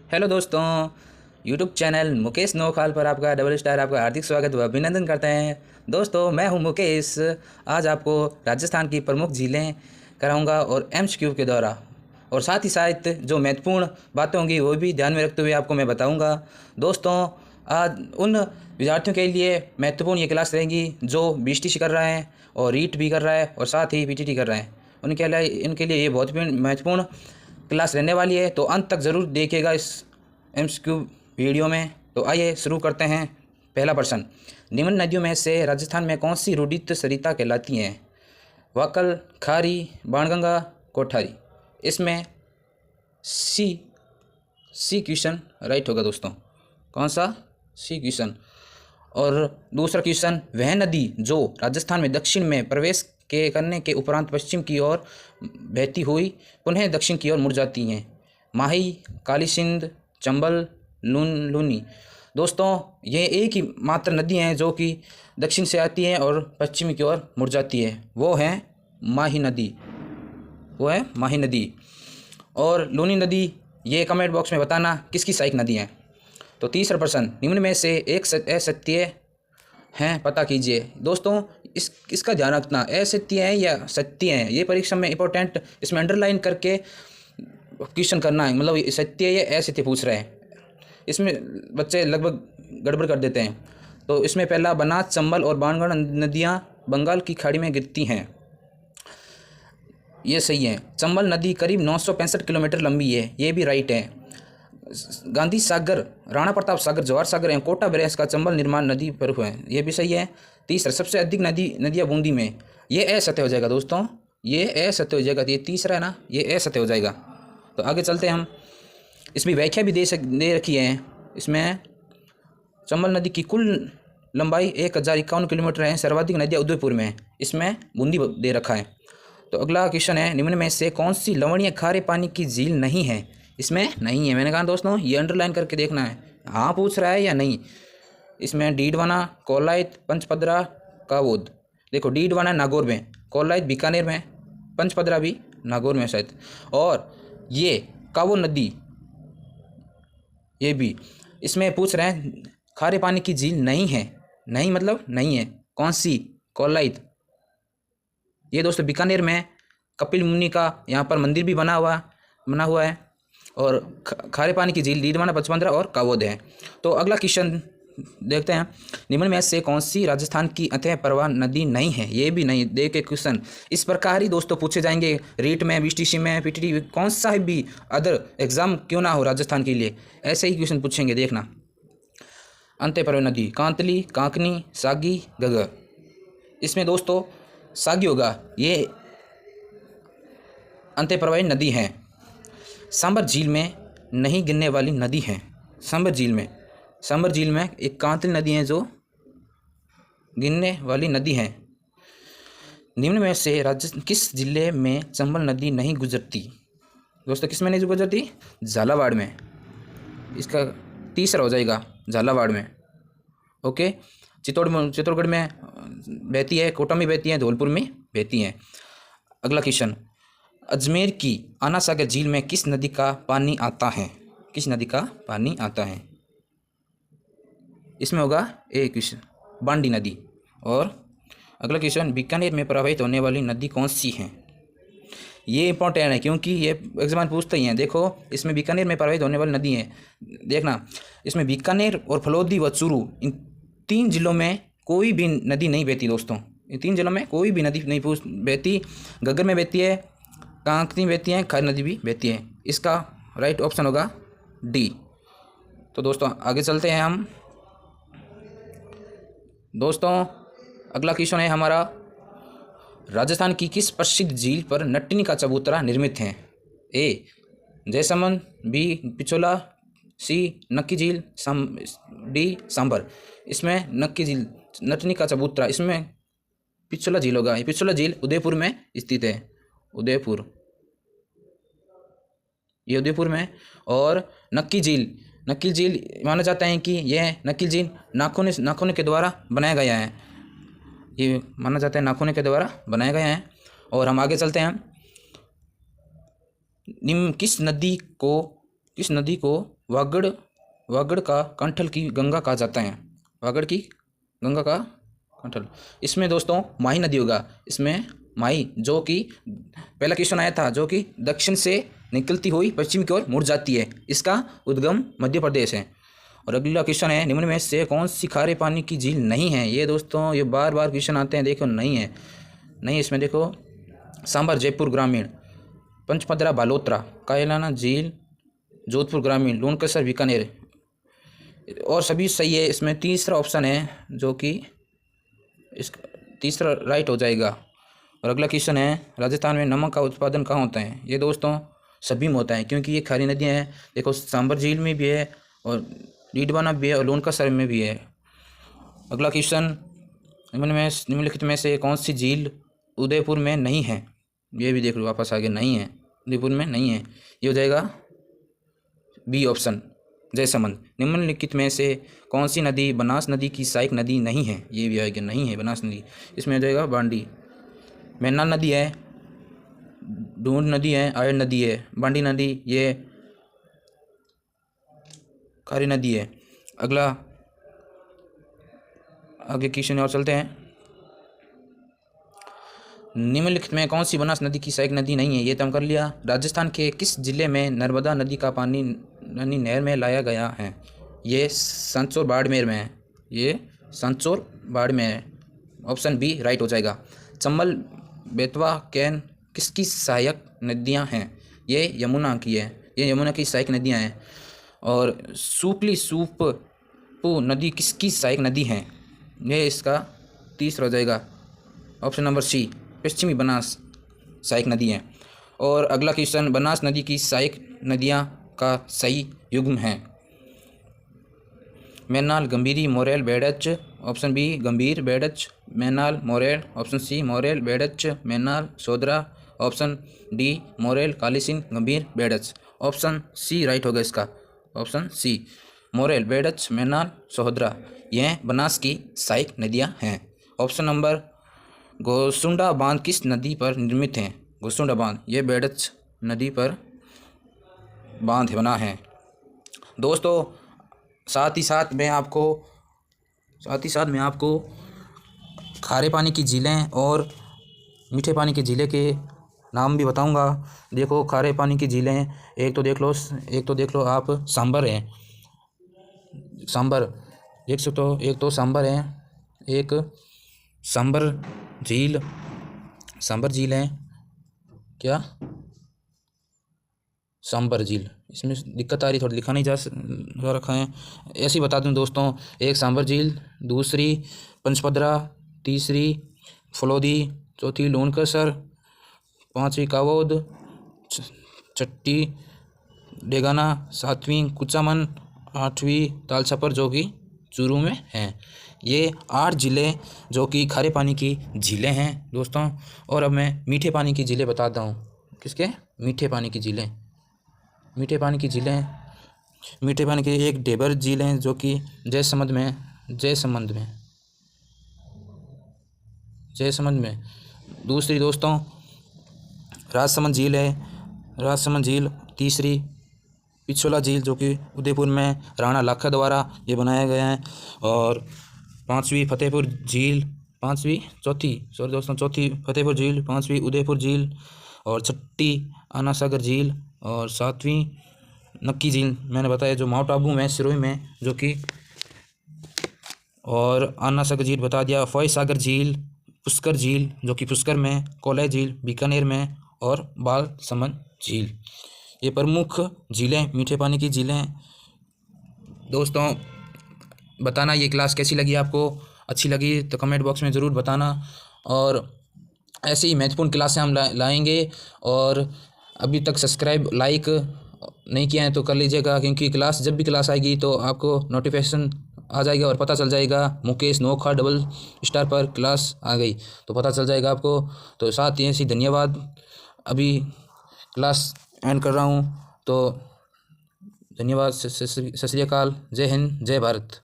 Hello दोस्तों, YouTube channel Mukesh नौखाल पर आपका डबल स्टार आपका हार्दिक स्वागत व अभिनंदन करते हैं। दोस्तों, मैं हूं मुकेश। आज आपको राजस्थान की प्रमुख झीलें कराऊंगा और एमसीक्यू के द्वारा, और साथ ही साथ जो महत्वपूर्ण बातें होंगी वो भी ध्यान में रखते हुए आपको मैं बताऊंगा। दोस्तों, आज उन विद्यार्थियों के लिए महत्वपूर्ण ये क्लास रहेंगी जो बीटीसी कर रहे हैं और रीट भी कर रहा है और साथ ही पीटीटी कर रहे हैं। उनके लिए ये बहुत महत्वपूर्ण क्लास रहने वाली है, तो अंत तक ज़रूर देखिएगा इस एमसीक्यू वीडियो में। तो आइए शुरू करते हैं। पहला प्रश्न, निम्न नदियों में से राजस्थान में कौन सी रूढ़ित सरिता कहलाती हैं? वाकल, खारी, बाणगंगा, कोठारी। इसमें सी सी क्वेश्चन राइट होगा दोस्तों। कौन सा? सी क्वेश्चन। और दूसरा क्वेश्चन, वह नदी जो राजस्थान में दक्षिण में प्रवेश के करने के उपरांत पश्चिम की ओर बहती हुई पुनः दक्षिण की ओर मुड़ जाती हैं? माही, काली सिंध, चंबल, लूनी। दोस्तों, ये एक ही मात्र नदी हैं जो कि दक्षिण से आती है और पश्चिम की ओर मुड़ जाती है, वो है माही नदी। और लूनी नदी, ये कमेंट बॉक्स में बताना किसकी सहायक नदी है। तो तीसरा प्रश्न, निम्न में से एक असत्य हैं, पता कीजिए। दोस्तों, इसका ध्यान रखना, असत्य है या सत्य है, ये परीक्षा में इंपॉर्टेंट, इसमें अंडरलाइन करके क्वेश्चन करना है। मतलब सत्य या असत्य पूछ रहे हैं, इसमें बच्चे लगभग गड़बड़ कर देते हैं। तो इसमें पहला, बनास, चंबल और बाणगढ़ नदियाँ बंगाल की खाड़ी में गिरती हैं, ये सही है। चंबल नदी करीब 965 किलोमीटर लंबी है, ये भी राइट है। गांधी सागर, राणा प्रताप सागर, जवाहर सागर एवं कोटा बैरेज का चंबल निर्माण नदी पर हुआ है, ये भी सही है। तीसरा, सबसे अधिक नदियाँ बूंदी में, ये असत्य हो जाएगा दोस्तों, ये असत्य हो जाएगा। ये तीसरा है ना, ये असत्य हो जाएगा। तो आगे चलते हैं हम। इसमें व्याख्या भी दे रखी है। इसमें चंबल नदी की कुल लंबाई 1051 किलोमीटर है, सर्वाधिक नदियाँ उदयपुर में है, इसमें बूंदी दे रखा है। तो अगला क्वेश्चन है, निम्न में से कौन सी लवणीय खारे पानी की झील नहीं है? इसमें नहीं है, मैंने कहा दोस्तों ये अंडरलाइन करके देखना है, हाँ पूछ रहा है या नहीं। इसमें डीडवाना, कोलायत, पंचपदरा, कावोद। देखो, डीडवाना नागौर में, कोलायत बीकानेर में, पंचपदरा भी नागौर में शायद, और ये कावो नदी ये भी। इसमें पूछ रहे हैं खारे पानी की झील नहीं है, नहीं मतलब नहीं है, कौन सी? कोलायत। ये दोस्तों बीकानेर में कपिल मुनि का यहाँ पर मंदिर भी बना हुआ है। और खारे पानी की झील डीडवाना, पंचपदरा और कावोद है। तो अगला क्वेश्चन देखते हैं, निम्न में से कौन सी राजस्थान की अतः प्रवाह नदी नहीं है? ये भी नहीं। देख के क्वेश्चन इस प्रकार ही दोस्तों पूछे जाएंगे, रीट में, बीटीसी में, पीटीटी, कौन सा भी अदर एग्जाम क्यों ना हो राजस्थान के लिए, ऐसे ही क्वेश्चन पूछेंगे, देखना। अंत्य प्रवाह नदी, कांतली, कांकनी, सागी, गगर। इसमें दोस्तों सागी होगा, ये अंत्य प्रवाही नदी है। सांबर झील में नहीं गिरने वाली नदी है। सांबर झील में एक कांतली नदी है जो गिरने वाली नदी है। निम्न में से किस जिले में चंबल नदी नहीं गुजरती? दोस्तों, किस में नहीं गुजरती? झालावाड़ में। इसका तीसरा हो जाएगा, झालावाड़ में। ओके, चित्तौड़गढ़ में बहती है, कोटा में बहती है, धौलपुर में बहती है। अगला क्वेश्चन, अजमेर की आना सागर झील में किस नदी का पानी आता है? किस नदी का पानी आता है? इसमें होगा ए क्वेश्चन, बांडी नदी। और अगला क्वेश्चन, बीकानेर में प्रवाहित होने वाली नदी कौन सी है? ये इंपॉर्टेंट है क्योंकि ये एग्जाम पूछते ही हैं। देखो, इसमें बीकानेर में प्रवाहित होने वाली नदी है, देखना। इसमें बीकानेर और फलोदी व चूरू, इन 3 जिलों में कोई भी नदी नहीं बहती दोस्तों। इन 3 जिलों में कोई भी नदी नहीं बहती। गगर में बहती है, कांकनी बहती है, खारी नदी भी बहती है। इसका राइट ऑप्शन होगा डी। तो दोस्तों आगे चलते हैं हम। दोस्तों, अगला क्वेश्चन है हमारा, राजस्थान की किस प्रसिद्ध झील पर नट्टिनी का चबूतरा निर्मित है? ए जयसमंद, बी पिछोला, सी नक्की झील, डी सांबर। इसमें नक्की झील, नट्टिनी का चबूतरा, इसमें पिछोला झील होगा। पिछोला झील उदयपुर में स्थित है, उदयपुर, ये उदयपुर में। और नक्की झील माना जाता है कि यह नक्की झील नाखून के द्वारा बनाया गया है, ये माना जाता है नाखून के द्वारा बनाया गया है। और हम आगे चलते हैं। किस नदी को वागड़ वागड़ का कंठल की गंगा कहा जाता है। वागड़ की गंगा का कंठल। इसमें दोस्तों माही नदी होगा। इसमें माही, जो कि पहला क्वेश्चन आया था, जो कि दक्षिण से निकलती हुई पश्चिम की ओर मुड़ जाती है। इसका उद्गम मध्य प्रदेश है। और अगला क्वेश्चन है, निम्न में से कौन सी खारे पानी की झील नहीं है। ये दोस्तों ये बार बार क्वेश्चन आते हैं, देखो नहीं है, नहीं। इसमें देखो सांबर जयपुर ग्रामीण, पंचपदरा बालोतरा, कायलाना झील जोधपुर ग्रामीण, लूणकसर बीकानेर, और सभी सही है। इसमें तीसरा ऑप्शन है, जो कि इस तीसरा राइट हो जाएगा। और अगला क्वेश्चन है, राजस्थान में नमक का उत्पादन कहाँ होता है। ये दोस्तों सभी में होता है, क्योंकि ये खारी नदियाँ हैं। देखो सांबर झील में भी है, और डीडवाना भी है, और लूणकसर में भी है। अगला क्वेश्चन, निम्नलिखित में से कौन सी झील उदयपुर में नहीं है। ये भी देख लो, वापस आगे नहीं है, उदयपुर में नहीं है। ये हो जाएगा बी ऑप्शन, जयसमंद। निम्नलिखित में से कौन सी नदी बनास नदी की सहायक नदी नहीं है। ये भी आएगा, नहीं है बनास नदी। इसमें हो जाएगा बांडी। मेन्नार नदी है, ढूंढ नदी है, आयड़ नदी है, बांडी नदी ये खारी नदी है। अगला आगे क्वेश्चन और चलते हैं। निम्नलिखित में कौन सी बनास नदी की सहायक नदी नहीं है। ये तो हम कर लिया। राजस्थान के किस जिले में नर्मदा नदी का पानी नैनी नहर में लाया गया है। ये सांचौर बाड़मेर में है। ये सांचौर बाड़मेर है। ऑप्शन बी राइट हो जाएगा। चंबल बेतवा कैन किसकी सहायक नदियां हैं। ये यमुना की है। ये यमुना की सहायक नदियां हैं। और सूपली सूपू नदी किसकी सहायक नदी है। ये इसका तीसरा हो जाएगा, ऑप्शन नंबर सी, पश्चिमी बनास सहायक नदी है। और अगला क्वेश्चन, बनास नदी की सहायक नदियां का सही युग्म है। Menal, Gambhiri, Morel, Berach. Option B Gambhir, Berach, Menal, Morel. Option C Morel, Berach, Menal, Sodra. Option D Morel, Kalisingh, Gambhir, Berach. Option C right होगा इसका, ऑप्शन सी मोरेल, बेड़च, मैनाल, सोहद्रा। यह बनास की सहायक नदियां हैं। ऑप्शन नंबर, गोसुंडा बांध किस नदी पर निर्मित है। गोसुंडा बांध ये बेड़च नदी पर बांध बना है। दोस्तों साथ ही साथ मैं आपको खारे पानी की झीलें और मीठे पानी की झीलें के नाम भी बताऊंगा। देखो खारे पानी की झीलें एक तो देख लो आप, सांबर है, सांबर देख सकते हो। एक तो सांबर है, एक सांबर झील है क्या, सांबर झील। इसमें दिक्कत आ रही, थोड़ी लिखा नहीं जा रखा है, ऐसे ही बता दूं दोस्तों। एक सांबर झील, दूसरी पंचपदरा, तीसरी फलोदी, चौथी लूणकसर, पांचवी कावोद, छठी डेगाना, सातवीं कुचामन, आठवीं तालछपर जो कि चूरू में हैं। ये 8 ज़िले जो कि खारे पानी की झीलें हैं दोस्तों। और अब मैं मीठे पानी की झीलें बताता हूँ। किसके? मीठे पानी की झीलें। मीठे पानी की एक ढेबर झील है जो कि जयसमंद में। दूसरी दोस्तों राजसमंद झील है, राजसमंद झील। तीसरी पिछोला झील जो कि उदयपुर में राणा लाखा द्वारा ये बनाया गया है। और चौथी फतेहपुर झील, पाँचवीं उदयपुर झील, और छठी आना सागर झील, और सातवीं नक्की झील मैंने बताया जो माउंट आबू में सिरोही में जो कि, और आना सागर झील बता दिया। फॉय सागर झील, पुष्कर झील जो कि पुष्कर में, कोलाई झील बीकानेर में, और बालसमंद झील। ये प्रमुख झीलें, मीठे पानी की झीलें। दोस्तों बताना ये क्लास कैसी लगी आपको। अच्छी लगी तो कमेंट बॉक्स में ज़रूर बताना। और ऐसी ही महत्वपूर्ण क्लासें हम लाएंगे। और अभी तक सब्सक्राइब लाइक नहीं किया है तो कर लीजिएगा, क्योंकि जब भी क्लास आएगी तो आपको नोटिफिकेशन आ जाएगा और पता चल जाएगा। मुकेश नोखा $" पर क्लास आ गई तो पता चल जाएगा आपको। तो साथ ही ऐसी धन्यवाद। अभी क्लास एंड कर रहा हूँ, तो धन्यवाद। सत श्री अकाल। जय हिंद, जय भारत।